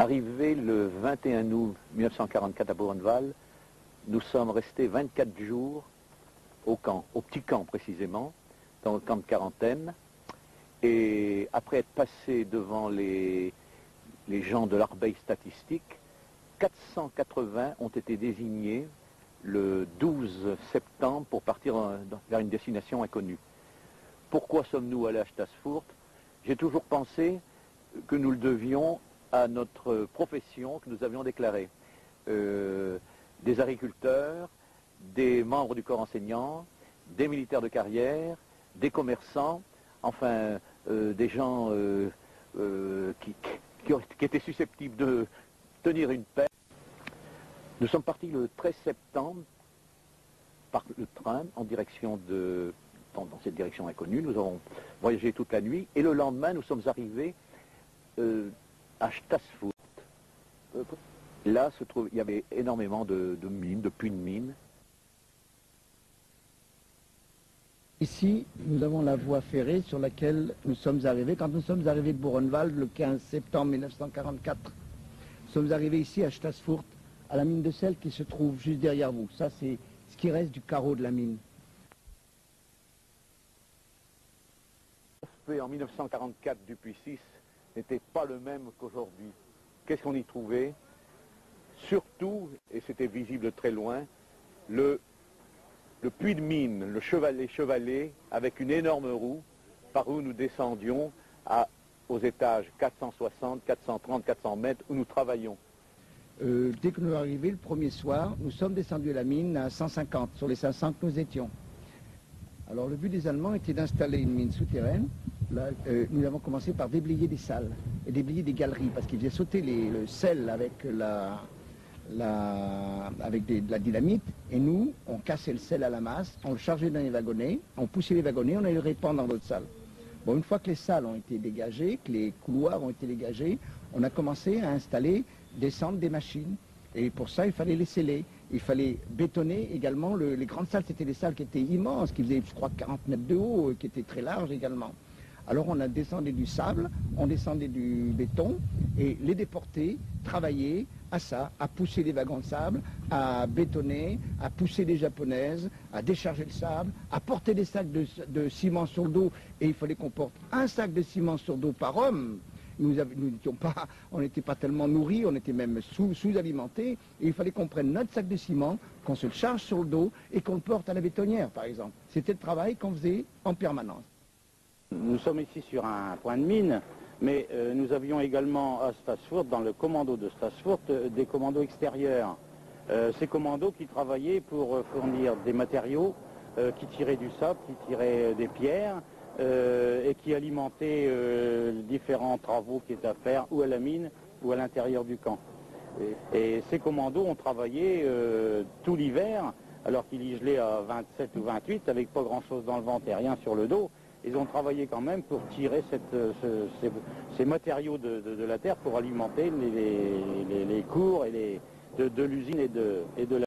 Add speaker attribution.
Speaker 1: Arrivé le 21 août 1944 à Buchenwald, nous sommes restés 24 jours au camp, au petit camp précisément, dans le camp de quarantaine. Et après être passé devant les gens de l'arbeille statistique, 480 ont été désignés le 12 septembre pour partir vers une destination inconnue. Pourquoi sommes-nous allés à Stassfurt? J'ai toujours pensé que nous le devions à notre profession que nous avions déclarée. Des agriculteurs, des membres du corps enseignant, des militaires de carrière, des commerçants, enfin des gens qui étaient susceptibles de tenir une paix. Nous sommes partis le 13 septembre par le train en direction dans cette direction inconnue. Nous avons voyagé toute la nuit et le lendemain nous sommes arrivés à Stassfurt. Là il y avait énormément de mines, de puits de mines.
Speaker 2: Ici, nous avons la voie ferrée sur laquelle nous sommes arrivés. Quand nous sommes arrivés de Buchenwald le 15 septembre 1944, nous sommes arrivés ici à Stassfurt, à la mine de sel qui se trouve juste derrière vous. Ça, c'est ce qui reste du carreau de la mine.
Speaker 1: En 1944 du puits 6 n'était pas le même qu'aujourd'hui. Qu'est-ce qu'on y trouvait? Surtout, et c'était visible très loin, le puits de mine, les chevalets, avec une énorme roue, par où nous descendions aux étages 460, 430, 400 mètres, où nous travaillions.
Speaker 2: Dès que nous sommes arrivés le premier soir, nous sommes descendus à la mine à 150, sur les 500 que nous étions. Alors le but des Allemands était d'installer une mine souterraine. Là, nous avons commencé par déblayer des salles et déblayer des galeries, parce qu'ils faisaient sauter le sel avec de la dynamite, et nous, on cassait le sel à la masse, on le chargeait dans les wagonnets, on poussait les wagonnets, on allait le répandre dans d'autres salles. Bon, une fois que les salles ont été dégagées, que les couloirs ont été dégagés, on a commencé à installer, descendre des machines. Et pour ça, il fallait les sceller. Il fallait bétonner également. Les grandes salles, c'était des salles qui étaient immenses, qui faisaient, je crois, 40 mètres de haut, qui étaient très larges également. Alors on a descendu du sable, on descendait du béton, et les déportés travaillaient à ça, à pousser les wagons de sable, à bétonner, à pousser les japonaises, à décharger le sable, à porter des sacs de ciment sur le dos. Et il fallait qu'on porte un sac de ciment sur le dos par homme. On n'était pas tellement nourris, on était même sous-alimentés. Et il fallait qu'on prenne notre sac de ciment, qu'on se le charge sur le dos et qu'on le porte à la bétonnière, par exemple. C'était le travail qu'on faisait en permanence.
Speaker 3: Nous sommes ici sur un point de mine, mais nous avions également à Stassfurt, dans le commando de Stassfurt, des commandos extérieurs. Ces commandos qui travaillaient pour fournir des matériaux, qui tiraient du sable, qui tiraient des pierres, et qui alimentaient différents travaux qui étaient à faire, ou à la mine, ou à l'intérieur du camp. Et ces commandos ont travaillé tout l'hiver, alors qu'il y gelait à 27 ou 28, avec pas grand-chose dans le ventre et rien sur le dos. Ils ont travaillé quand même pour tirer ces matériaux de la terre pour alimenter les cours et de l'usine et de la